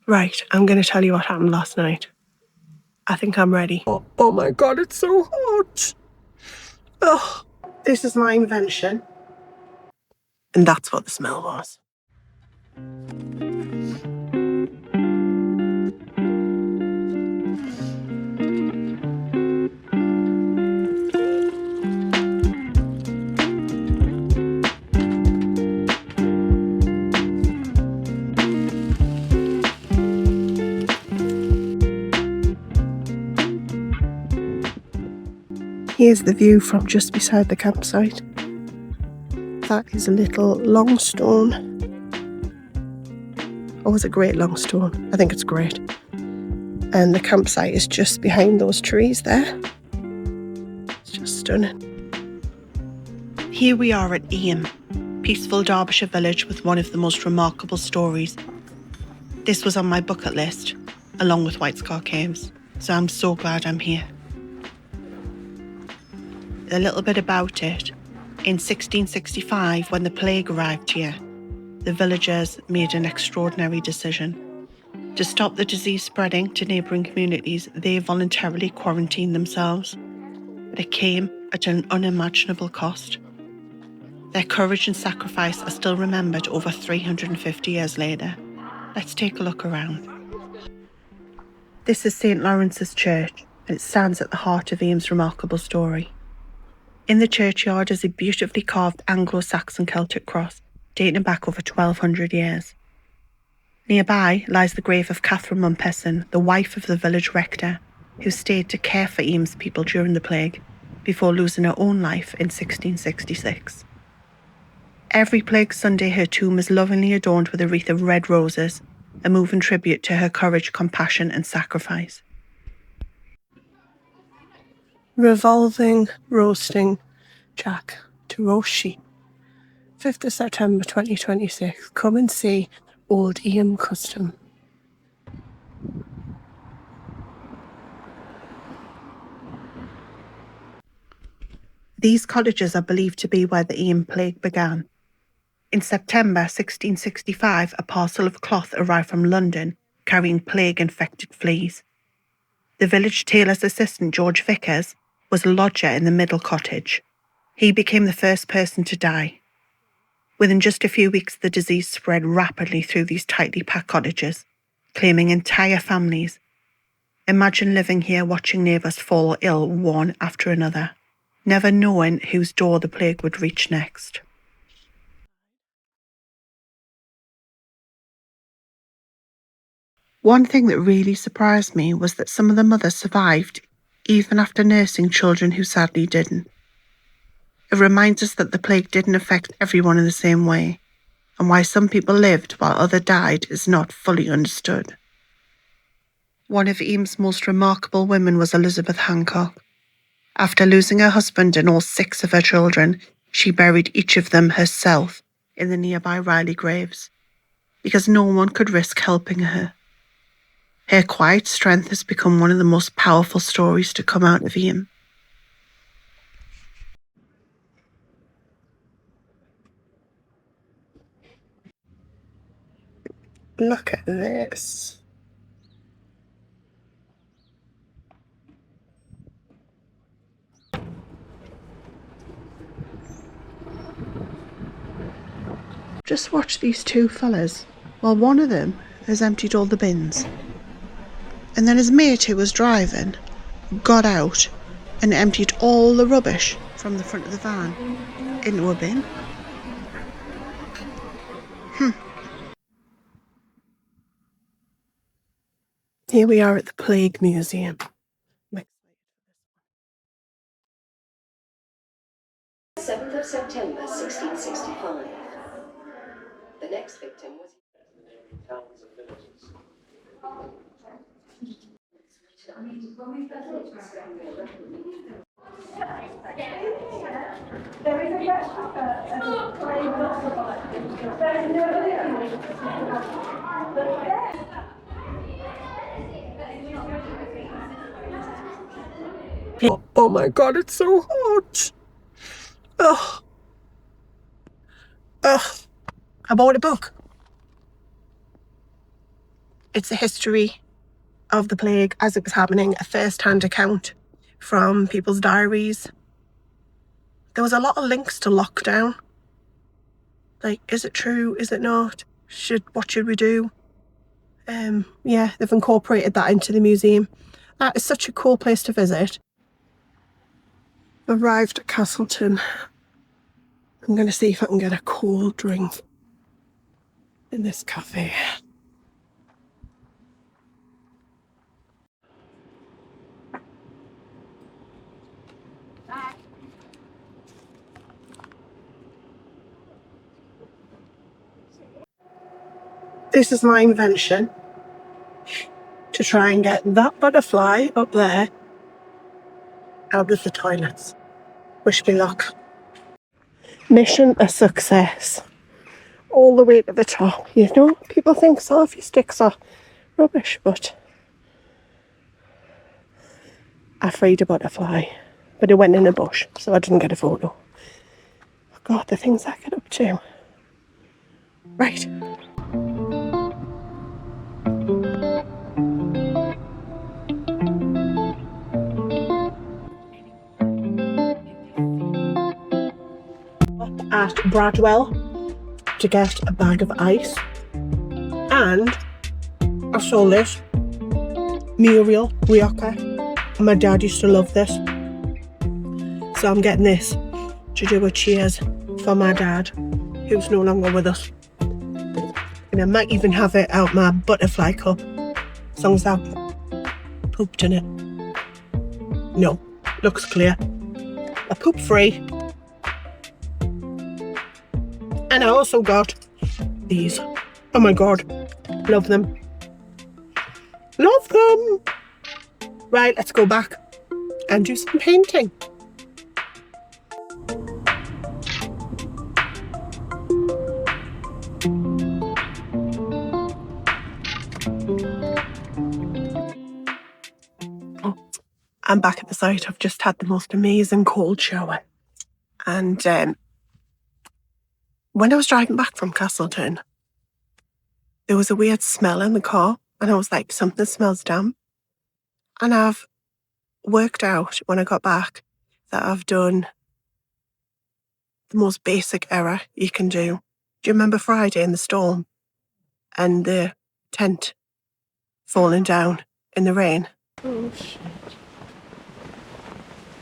Right, I'm going to tell you what happened last night. I think I'm ready. Oh my God, it's so hot. Oh, this is my invention. And that's what the smell was. Here's the view from just beside the campsite. That is a little long stone. Oh, it's a great long stone. I think it's great. And the campsite is just behind those trees there. It's just stunning. Here we are at Eyam, peaceful Derbyshire village with one of the most remarkable stories. This was on my bucket list, along with White Scar Caves, so I'm so glad I'm here. A little bit about it. In 1665, when the plague arrived here, the villagers made an extraordinary decision. To stop the disease spreading to neighbouring communities, they voluntarily quarantined themselves. But it came at an unimaginable cost. Their courage and sacrifice are still remembered over 350 years later. Let's take a look around. This is St. Lawrence's Church, and it stands at the heart of Eyam's remarkable story. In the churchyard is a beautifully carved Anglo-Saxon Celtic cross, dating back over 1,200 years. Nearby lies the grave of Catherine Mumpesson, the wife of the village rector, who stayed to care for Eyam's people during the plague, before losing her own life in 1666. Every Plague Sunday her tomb is lovingly adorned with a wreath of red roses, a moving tribute to her courage, compassion and sacrifice. Revolving roasting jack to roast sheep. 5th of September 2026. Come and see old Eyam custom. These cottages are believed to be where the Eyam plague began. In September 1665, a parcel of cloth arrived from London carrying plague-infected fleas. The village tailor's assistant, George Vickers, was a lodger in the middle cottage. He became the first person to die. Within just a few weeks, the disease spread rapidly through these tightly packed cottages, claiming entire families. Imagine living here watching neighbours fall ill one after another, never knowing whose door the plague would reach next. One thing that really surprised me was that some of the mothers survived, even after nursing children who sadly didn't. It reminds us that the plague didn't affect everyone in the same way, and why some people lived while others died is not fully understood. One of Eyam's most remarkable women was Elizabeth Hancock. After losing her husband and all 6 of her children, she buried each of them herself in the nearby Riley graves, because no one could risk helping her. Her quiet strength has become one of the most powerful stories to come out of Eyam. Look at this. Just watch these 2 fellas, while one of them has emptied all the bins. And then his mate, who was driving, got out and emptied all the rubbish from the front of the van into a bin. Here we are at the Plague Museum. 7th of September 1665. The next victim was... Towns and villages. Oh my God, it's so hot. Ugh. Ugh. I bought a book. It's a history of the plague as it was happening, a first-hand account from people's diaries. There was a lot of links to lockdown. Like, is it true? Is it not? What should we do? Yeah, they've incorporated that into the museum. That is such a cool place to visit. Arrived at Castleton. I'm going to see if I can get a cold drink in this cafe. This is my invention to try and get that butterfly up there out of the toilets. Wish me luck. Mission a success. All the way to the top. You know, people think selfie sticks are rubbish, but I freed a butterfly, but it went in a bush, so I didn't get a photo. Oh God, the things I get up to. Right. At Bradwell to get a bag of ice, and I saw this Muriel Rioja. My dad used to love this, so I'm getting this to do a cheers for my dad, who's no longer with us. And I might even have it out my butterfly cup, as long as I pooped in it. No, looks clear. I poop free. And I also got these. Oh my God, love them. Love them. Right, let's go back and do some painting. I'm back at the site. I've just had the most amazing cold shower. And when I was driving back from Castleton, there was a weird smell in the car. And I was like, something smells damp. And I've worked out when I got back that I've done the most basic error you can do. Do you remember Friday in the storm and the tent falling down in the rain? Oh shit.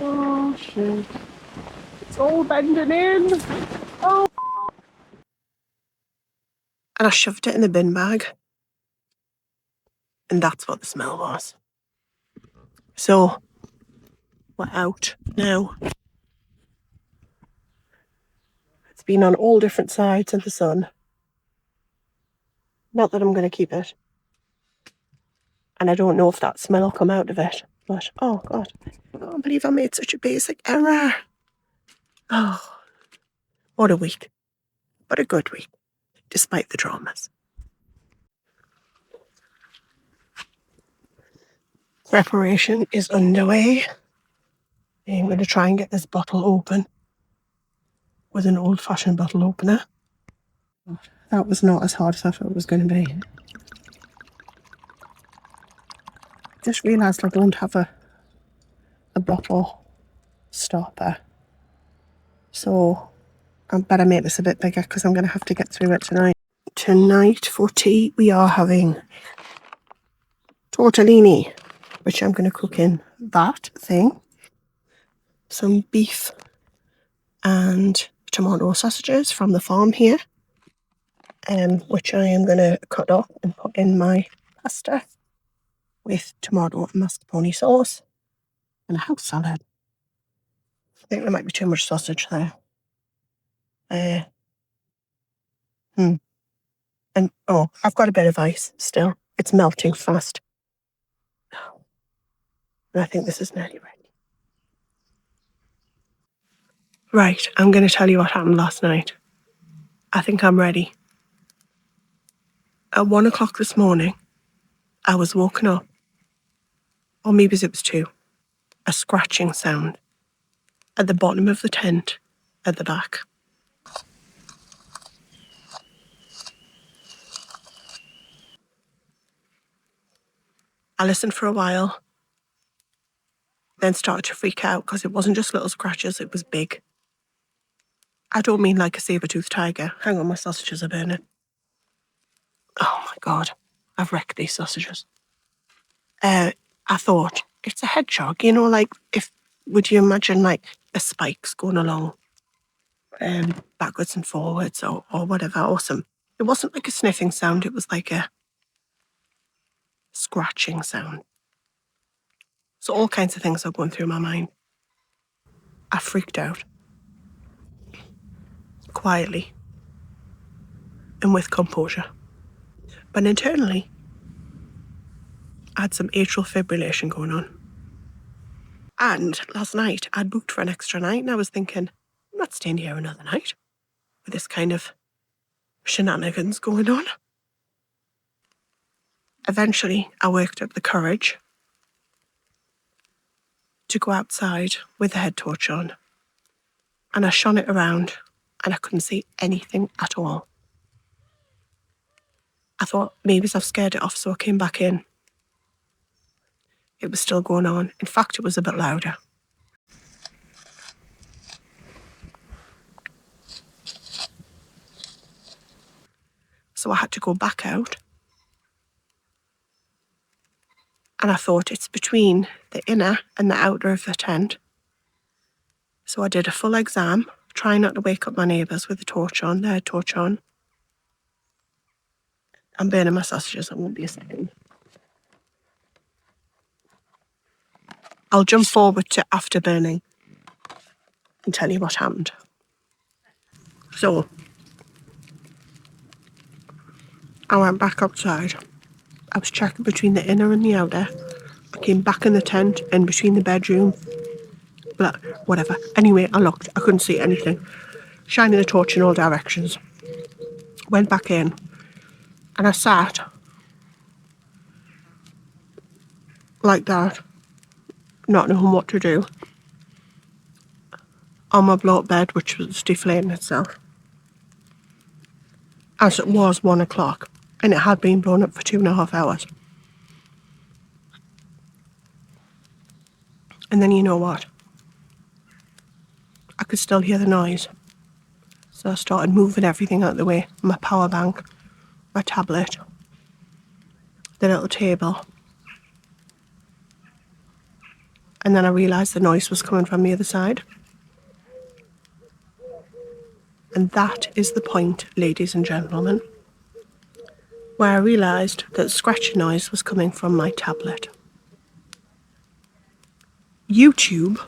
Oh shit. It's all bending in. Oh. And I shoved it in the bin bag. And that's what the smell was. So, we're out now. It's been on all different sides of the sun. Not that I'm going to keep it. And I don't know if that smell will come out of it. But, oh God, I can't believe I made such a basic error. Oh, what a week. What a good week, despite the dramas. Preparation is underway. I'm going to try and get this bottle open with an old-fashioned bottle opener. That was not as hard as I thought it was going to be. Just realised I don't have a bottle stopper. So I better make this a bit bigger because I'm going to have to get through it tonight. Tonight for tea we are having tortellini, which I'm going to cook in that thing. Some beef and tomato sausages from the farm here, which I am going to cut up and put in my pasta with tomato and mascarpone sauce and a house salad. I think there might be too much sausage there. And oh, I've got a bit of ice still. It's melting fast. And I think this is nearly ready. Right, I'm going to tell you what happened last night. I think I'm ready. At 1 o'clock this morning, I was woken up, or maybe it was 2, a scratching sound at the bottom of the tent at the back. I listened for a while, then started to freak out because it wasn't just little scratches, it was big. I don't mean like a saber-toothed tiger. Hang on, my sausages are burning. Oh my God, I've wrecked these sausages. I thought, it's a hedgehog, you know, like would you imagine like the spikes going along backwards and forwards or whatever, awesome. It wasn't like a sniffing sound, it was like a scratching sound. So all kinds of things are going through my mind. I freaked out. Quietly. And with composure. But internally, I had some atrial fibrillation going on. And last night, I'd booked for an extra night and I was thinking, I'm not staying here another night with this kind of shenanigans going on. Eventually, I worked up the courage to go outside with the head torch on. And I shone it around and I couldn't see anything at all. I thought maybe I've scared it off, so I came back in. It was still going on. In fact, it was a bit louder. So I had to go back out. And I thought it's between the inner and the outer of the tent. So I did a full exam, trying not to wake up my neighbours with the torch on, their torch on. I'm burning my sausages, it won't be a second. I'll jump forward to after burning and tell you what happened. So, I went back outside. I was checking between the inner and the outer. I came back in the tent and between the bedroom. But whatever. Anyway, I looked. I couldn't see anything. Shining the torch in all directions. Went back in. And I sat like that, not knowing what to do, on my blow-up bed, which was deflating itself. As it was 1 o'clock, and it had been blown up for 2.5 hours. And then you know what? I could still hear the noise. So I started moving everything out of the way. My power bank, my tablet, the little table. And then I realised the noise was coming from the other side. And that is the point, ladies and gentlemen, where I realised that the scratching noise was coming from my tablet. YouTube,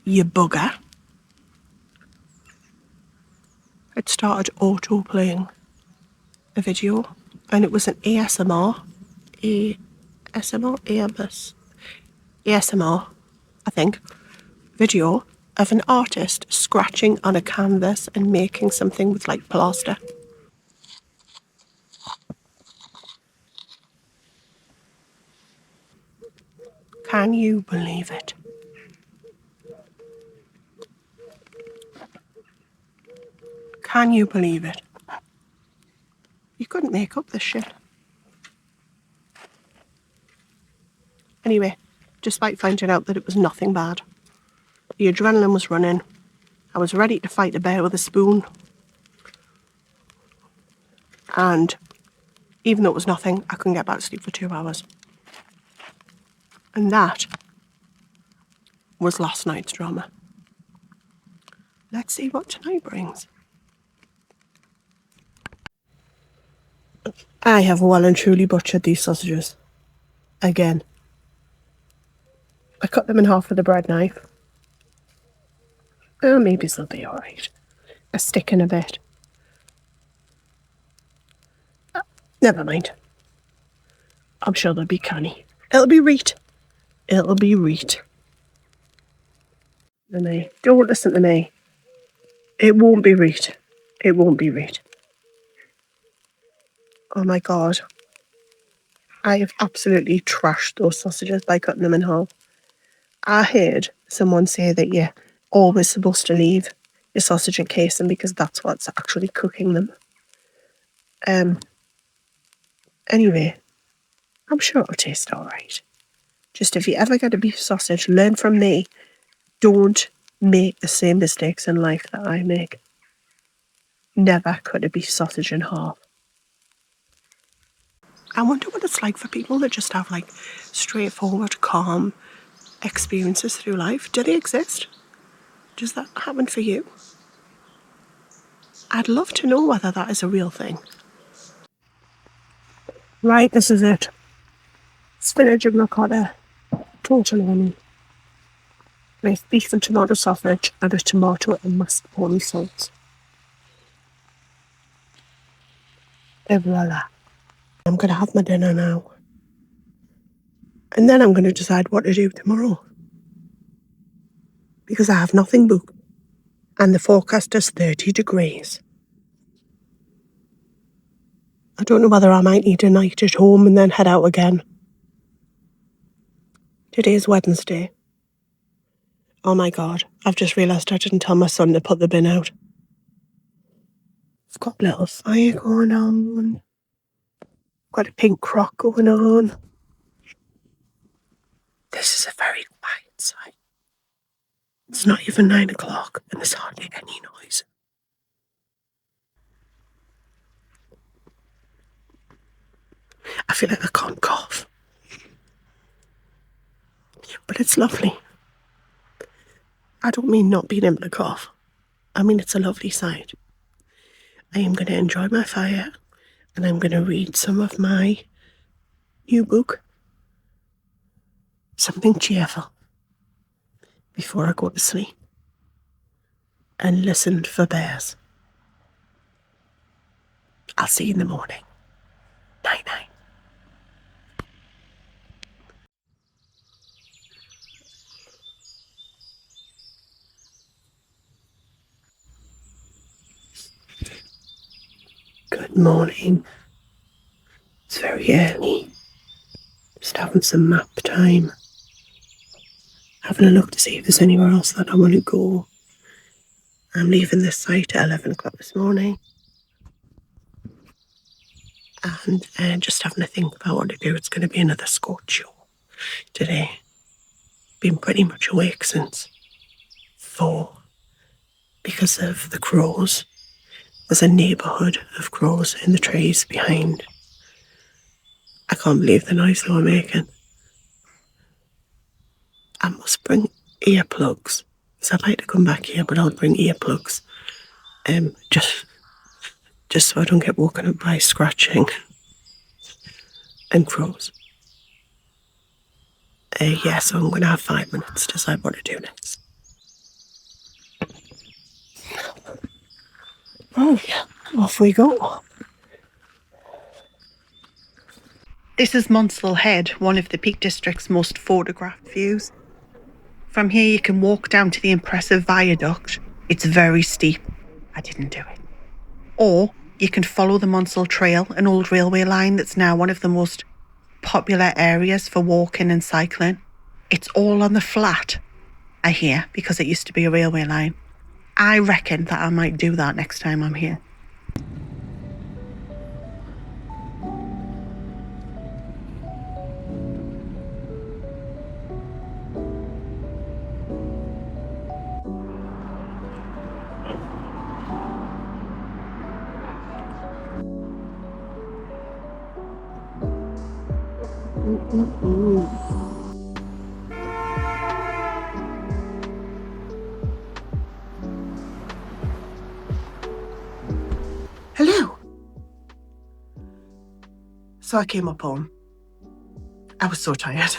you bugger, had started auto-playing a video, and it was an ASMR, I think, video of an artist scratching on a canvas and making something with like plaster. Can you believe it? Can you believe it? You couldn't make up this shit. Anyway, despite finding out that it was nothing bad, the adrenaline was running. I was ready to fight a bear with a spoon. And even though it was nothing, I couldn't get back to sleep for 2 hours. And that was last night's drama. Let's see what tonight brings. I have well and truly butchered these sausages. Again. I cut them in half with a bread knife. Oh, maybe they'll be alright. A stick in a bit. Never mind. I'm sure they'll be canny. It'll be reet. It'll be reet. Me. Don't listen to me. It won't be reet. It won't be reet. Oh my God. I have absolutely trashed those sausages by cutting them in half. I heard someone say that you're always supposed to leave your sausage in casing because that's what's actually cooking them. Anyway, I'm sure it'll taste all right. Just if you ever get a beef sausage, learn from me. Don't make the same mistakes in life that I make. Never cut a beef sausage in half. I wonder what it's like for people that just have like straightforward, calm experiences through life. Do they exist? Does that happen for you? I'd love to know whether that is a real thing. Right, this is it. Spinach and ricotta, total onion, with beef and tomato sausage and a tomato and mascarpone sauce. Et voila. I'm going to have my dinner now. And then I'm going to decide what to do tomorrow. Because I have nothing booked. And the forecast is 30 degrees. I don't know whether I might need a night at home and then head out again. Today's Wednesday. Oh my God, I've just realised I didn't tell my son to put the bin out. I've got a little fire going on. Got a pink crock going on. This is a very quiet site. It's not even 9 o'clock and there's hardly any noise. I feel like I can't cough. But it's lovely. I don't mean not being able to cough. I mean it's a lovely sight. I am going to enjoy my fire and I'm going to read some of my new book. Something cheerful. Before I go to sleep. And listen for bears. I'll see you in the morning. Night night. Good morning. It's very early. Just having some map time. Having a look to see if there's anywhere else that I want to go. I'm leaving this site at 11 o'clock this morning. And just having to think about what to do. It's going to be another Scotch show today. Been pretty much awake since 4 because of the crows. There's a neighbourhood of crows in the trees behind. I can't believe the noise they were making. I must bring earplugs. Because I'd like to come back here, but I'll bring earplugs. Just so I don't get woken up by scratching and crows. So I'm going to have 5 minutes to decide what to do next. Oh yeah, off we go. This is Monsell Head, one of the Peak District's most photographed views. From here you can walk down to the impressive viaduct. It's very steep. I didn't do it. Or you can follow the Monsell Trail, an old railway line that's now one of the most popular areas for walking and cycling. It's all on the flat, I hear, because it used to be a railway line. I reckon that I might do that next time I'm here. Hello. So I came up home. I was so tired.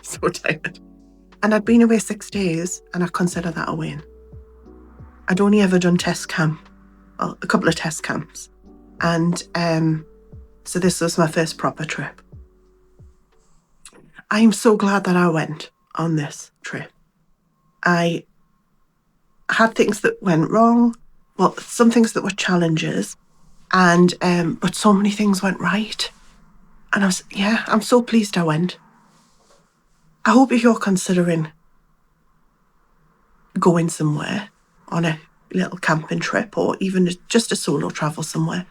So tired. And I'd been away 6 days and I consider that a win. I'd only ever done test camp. Well, a couple of test camps. And so this was my first proper trip. I am so glad that I went on this trip. I had things that went wrong. Well, some things that were challenges. And but so many things went right. And I'm so pleased I went. I hope if you're considering going somewhere on a little camping trip or even just a solo travel somewhere,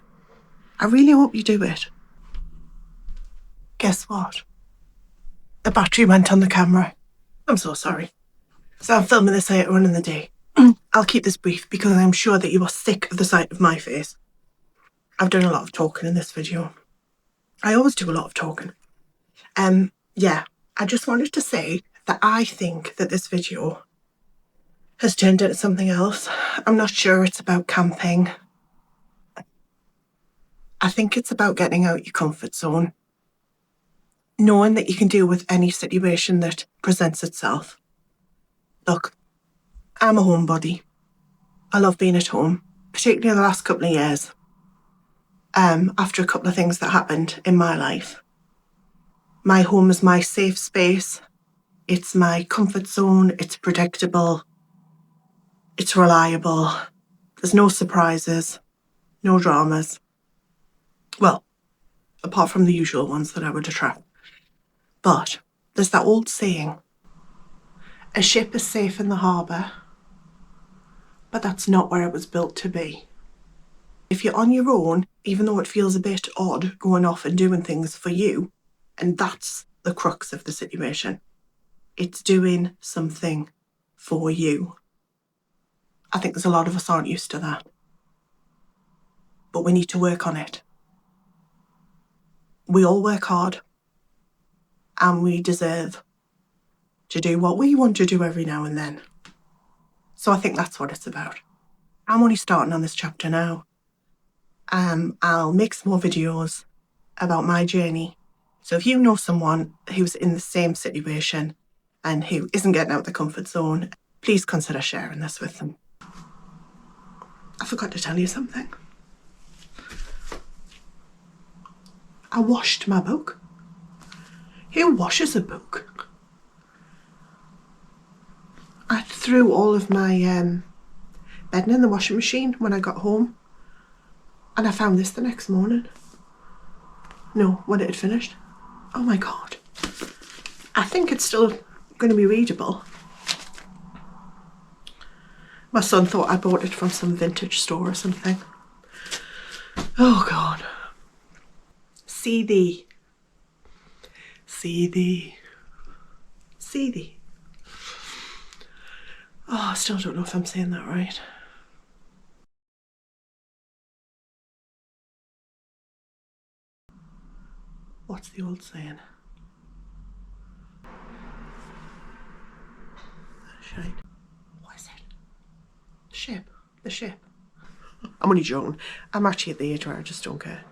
I really hope you do it. Guess what? The battery went on the camera. I'm so sorry. So I'm filming this later on in the day. I'll keep this brief because I'm sure that you are sick of the sight of my face. I've done a lot of talking in this video. I always do a lot of talking. Yeah, I just wanted to say that I think that this video has turned into something else. I'm not sure it's about camping. I think it's about getting out your comfort zone. Knowing that you can deal with any situation that presents itself. Look, I'm a homebody. I love being at home, particularly the last couple of years. After a couple of things that happened in my life. My home is my safe space. It's my comfort zone. It's predictable. It's reliable. There's no surprises, no dramas. Well, apart from the usual ones that I would attract. But there's that old saying, a ship is safe in the harbour, but that's not where it was built to be. If you're on your own, even though it feels a bit odd going off and doing things for you, and that's the crux of the situation, it's doing something for you. I think there's a lot of us aren't used to that. But we need to work on it. We all work hard, and we deserve to do what we want to do every now and then. So I think that's what it's about. I'm only starting on this chapter now. I'll make some more videos about my journey. So if you know someone who's in the same situation and who isn't getting out of the comfort zone, please consider sharing this with them. I forgot to tell you something. I washed my book. Who washes a book? I threw all of my bedding in the washing machine when I got home, and I found this the next morning. No, when it had finished. Oh my God. I think it's still going to be readable. My son thought I bought it from some vintage store or something. Oh God. See thee. See thee. See thee. Oh, I still don't know if I'm saying that right. What's the old saying? Shite. What is it? Ship. The ship. I'm only joking. I'm actually at the age where I just don't care.